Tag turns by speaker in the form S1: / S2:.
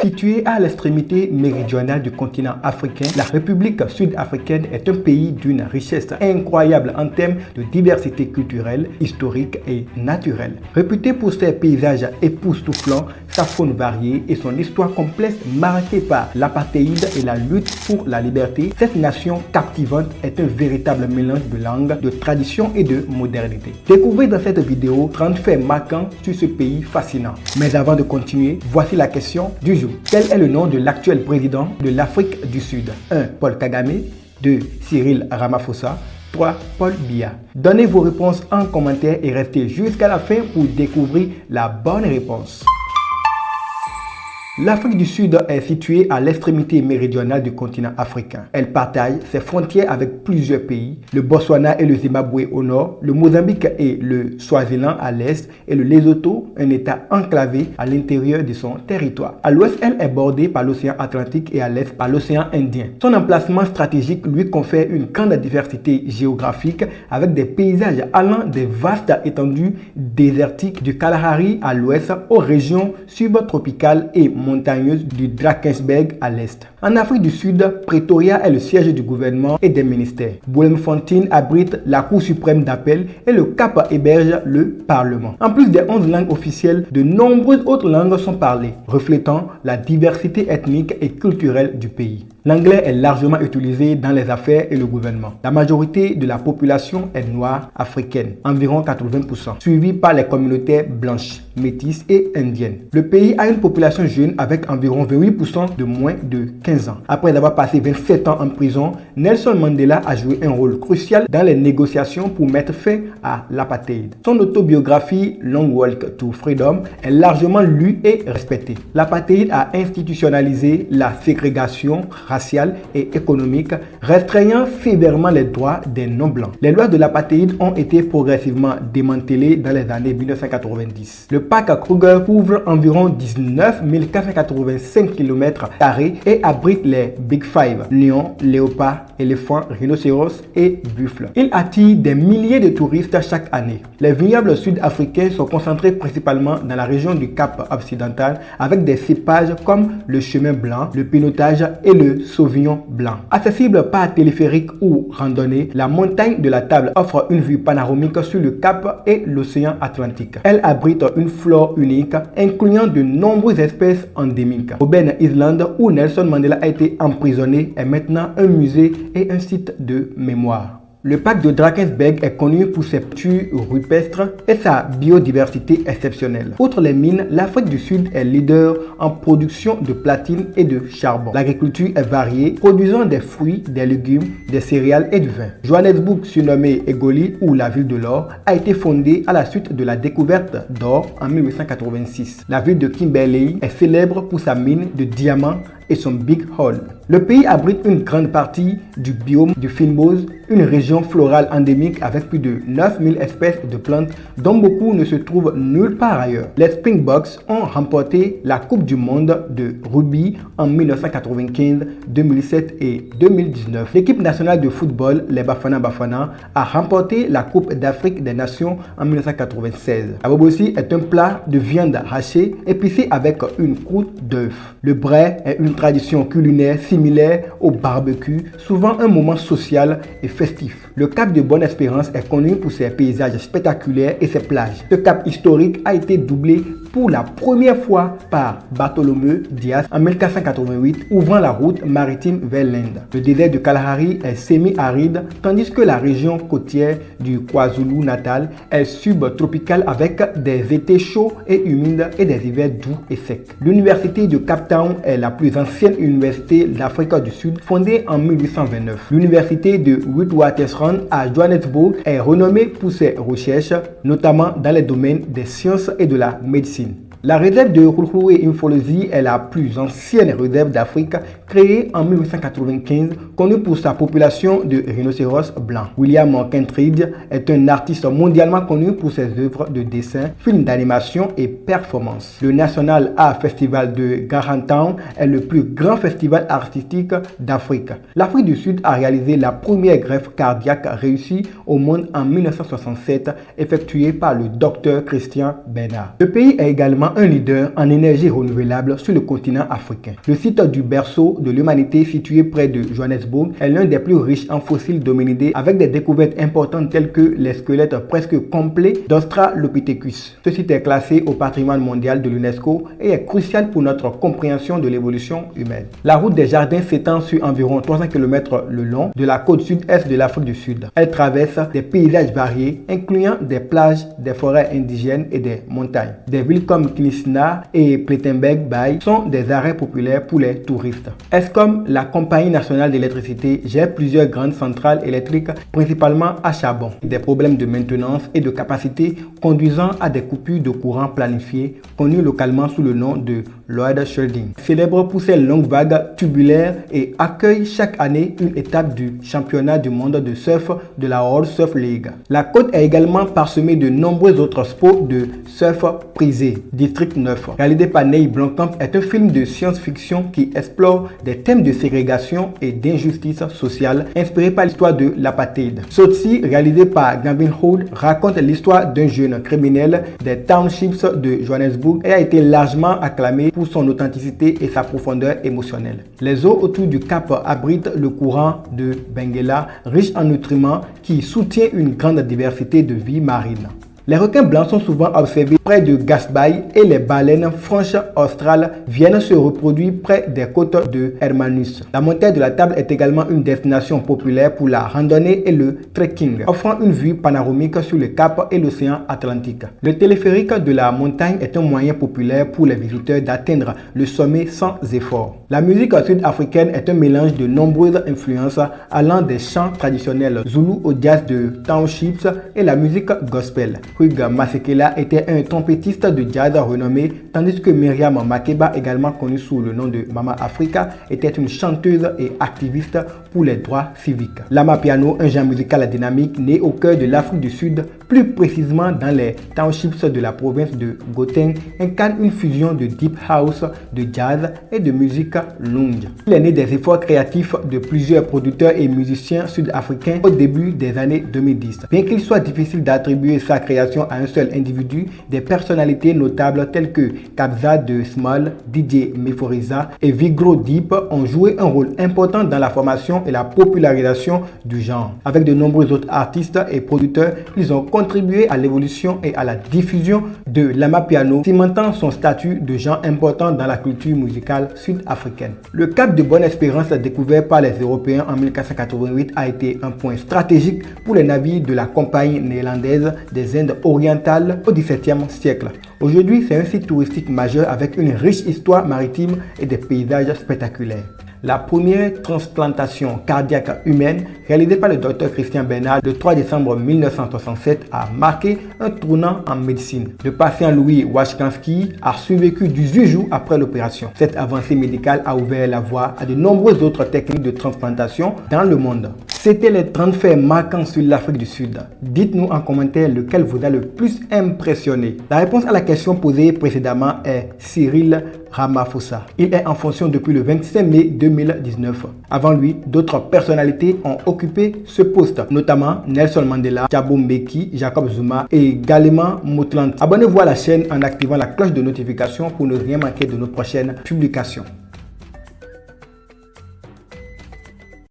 S1: Située à l'extrémité méridionale du continent africain, la République sud-africaine est un pays d'une richesse incroyable en termes de diversité culturelle, historique et naturelle. Réputée pour ses paysages époustouflants, sa faune variée et son histoire complexe marquée par l'apartheid et la lutte pour la liberté, cette nation captivante est un véritable mélange de langues, de traditions et de modernité. Découvrez dans cette vidéo 30 faits marquants sur ce pays fascinant. Mais avant de continuer, voici la question du jour. Quel est le nom de l'actuel président de l'Afrique du Sud? 1. Paul Kagame. 2. Cyril Ramaphosa. 3. Paul Biya. Donnez vos réponses en commentaire et restez jusqu'à la fin pour découvrir la bonne réponse. L'Afrique du Sud est située à l'extrémité méridionale du continent africain. Elle partage ses frontières avec plusieurs pays, le Botswana et le Zimbabwe au nord, le Mozambique et le Swaziland à l'est et le Lesotho, un État enclavé à l'intérieur de son territoire. À l'ouest, elle est bordée par l'océan Atlantique et à l'est par l'océan Indien. Son emplacement stratégique lui confère une grande diversité géographique avec des paysages allant des vastes étendues désertiques du Kalahari à l'ouest aux régions subtropicales et montagneuse du Drakensberg à l'est. En Afrique du Sud, Pretoria est le siège du gouvernement et des ministères. Bloemfontein abrite la Cour suprême d'appel et le Cap héberge le Parlement. En plus des 11 langues officielles, de nombreuses autres langues sont parlées, reflétant la diversité ethnique et culturelle du pays. L'anglais est largement utilisé dans les affaires et le gouvernement. La majorité de la population est noire africaine, environ 80%, suivie par les communautés blanches, métisses et indiennes. Le pays a une population jeune avec environ 28% de moins de 15 ans. Après avoir passé 27 ans en prison, Nelson Mandela a joué un rôle crucial dans les négociations pour mettre fin à l'apartheid. Son autobiographie Long Walk to Freedom est largement lue et respectée. L'apartheid a institutionnalisé la ségrégation raciale et économique, restreignant sévèrement les droits des non-blancs. Les lois de l'apartheid ont été progressivement démantelées dans les années 1990. Le parc Kruger couvre environ 19 485 km² et abrite les Big Five: lions, léopards, éléphants, rhinocéros et buffles. Il attire des milliers de touristes chaque année. Les vignobles sud-africains sont concentrés principalement dans la région du Cap occidental avec des cépages comme le chemin blanc, le pinotage et le sauvignon blanc. Accessible par téléphérique ou randonnée, la montagne de la Table offre une vue panoramique sur le Cap et l'océan Atlantique. Elle abrite une flore unique, incluant de nombreuses espèces endémiques. Robben Island, où Nelson Mandela a été emprisonné, est maintenant un musée et un site de mémoire. Le parc de Drakensberg est connu pour ses peintures rupestres et sa biodiversité exceptionnelle. Outre les mines, l'Afrique du Sud est leader en production de platine et de charbon. L'agriculture est variée, produisant des fruits, des légumes, des céréales et du vin. Johannesburg, surnommée Egoli ou la ville de l'or, a été fondée à la suite de la découverte d'or en 1886. La ville de Kimberley est célèbre pour sa mine de diamants et son Big Hole. Le pays abrite une grande partie du biome du Fynbos, une région florale endémique avec plus de 9000 espèces de plantes dont beaucoup ne se trouvent nulle part ailleurs. Les Springboks ont remporté la Coupe du monde de rugby en 1995, 2007 et 2019. L'équipe nationale de football, les Bafana Bafana, a remporté la Coupe d'Afrique des Nations en 1996. La bobosi est un plat de viande hachée épicé avec une croûte d'œuf. Le brai est une tradition culinaire similaire au barbecue, souvent un moment social et festif. Le Cap de Bonne-Espérance est connu pour ses paysages spectaculaires et ses plages. Ce cap historique a été doublé pour la première fois par Bartholomew Dias en 1488, ouvrant la route maritime vers l'Inde. Le désert du Kalahari est semi-aride, tandis que la région côtière du KwaZulu-Natal est subtropicale avec des étés chauds et humides et des hivers doux et secs. L'université de Cape Town est la plus ancienne université d'Afrique du Sud, fondée en 1829. L'université de Witwatersrand à Johannesburg est renommée pour ses recherches, notamment dans les domaines des sciences et de la médecine. La réserve de Rukhu-Imfolozi est la plus ancienne réserve d'Afrique, créée en 1895, connue pour sa population de rhinocéros blancs. William Kentridge est un artiste mondialement connu pour ses œuvres de dessin, films d'animation et performances. Le National Art Festival de Greytown est le plus grand festival artistique d'Afrique. L'Afrique du Sud a réalisé la première greffe cardiaque réussie au monde en 1967, effectuée par le docteur Christian Bernard. Le pays est également également un leader en énergie renouvelable sur le continent africain. Le site du berceau de l'humanité situé près de Johannesburg est l'un des plus riches en fossiles d'hominidés avec des découvertes importantes telles que les squelettes presque complets d'Australopithecus. Ce site est classé au patrimoine mondial de l'UNESCO et est crucial pour notre compréhension de l'évolution humaine. La route des jardins s'étend sur environ 300 km le long de la côte sud-est de l'Afrique du Sud. Elle traverse des paysages variés, incluant des plages, des forêts indigènes et des montagnes. Des villes comme Knysna et Plettenberg Bay sont des arrêts populaires pour les touristes. Eskom, la compagnie nationale d'électricité, gère plusieurs grandes centrales électriques, principalement à charbon. Des problèmes de maintenance et de capacité conduisant à des coupures de courant planifiées, connues localement sous le nom de load shedding. Célèbre pour ses longues vagues tubulaires et accueille chaque année une étape du championnat du monde de surf de la World Surf League. La côte est également parsemée de nombreux autres spots de surf prisés. District 9, réalisé par Neil Blomkamp, est un film de science-fiction qui explore des thèmes de ségrégation et d'injustice sociale inspiré par l'histoire de l'apartheid. Sotsi, réalisé par Gavin Hood, raconte l'histoire d'un jeune criminel des townships de Johannesburg et a été largement acclamé pour son authenticité et sa profondeur émotionnelle. Les eaux autour du cap abritent le courant de Benguela, riche en nutriments qui soutient une grande diversité de vie marine. Les requins blancs sont souvent observés près de Gaspé et les baleines franches australes viennent se reproduire près des côtes de Hermanus. La montagne de la Table est également une destination populaire pour la randonnée et le trekking, offrant une vue panoramique sur le cap et l'océan Atlantique. Le téléphérique de la montagne est un moyen populaire pour les visiteurs d'atteindre le sommet sans effort. La musique sud-africaine est un mélange de nombreuses influences allant des chants traditionnels zoulous au jazz de townships et la musique gospel. Hugh Masekela était un trompettiste de jazz renommé, tandis que Myriam Makeba, également connue sous le nom de Mama Africa, était une chanteuse et activiste pour les droits civiques. L'amapiano, un genre musical dynamique né au cœur de l'Afrique du Sud, plus précisément dans les townships de la province de Gauteng, incarne une fusion de deep house, de jazz et de musique lounge. Il est né des efforts créatifs de plusieurs producteurs et musiciens sud-africains au début des années 2010. Bien qu'il soit difficile d'attribuer sa création à un seul individu, des personnalités notables telles que Kabza de Small, DJ Meforiza et Vigro Deep ont joué un rôle important dans la formation et la popularisation du genre. Avec de nombreux autres artistes et producteurs, ils ont contribué à l'évolution et à la diffusion de l'amapiano, cimentant son statut de genre important dans la culture musicale sud-africaine. Le Cap de Bonne-Espérance, découvert par les Européens en 1488, a été un point stratégique pour les navires de la compagnie néerlandaise des Indes orientales au XVIIe siècle. Aujourd'hui, c'est un site touristique majeur avec une riche histoire maritime et des paysages spectaculaires. La première transplantation cardiaque humaine réalisée par le Dr Christian Bernard le 3 décembre 1967 a marqué un tournant en médecine. Le patient Louis Washkansky a survécu 18 jours après l'opération. Cette avancée médicale a ouvert la voie à de nombreuses autres techniques de transplantation dans le monde. C'était les 30 faits marquants sur l'Afrique du Sud. Dites-nous en commentaire lequel vous a le plus impressionné. La réponse à la question posée précédemment est Cyril Ramaphosa. Il est en fonction depuis le 25 mai 2019. Avant lui, d'autres personnalités ont occupé ce poste, notamment Nelson Mandela, Thabo Mbeki, Jacob Zuma et Galema Moutland. Abonnez-vous à la chaîne en activant la cloche de notification pour ne rien manquer de nos prochaines publications.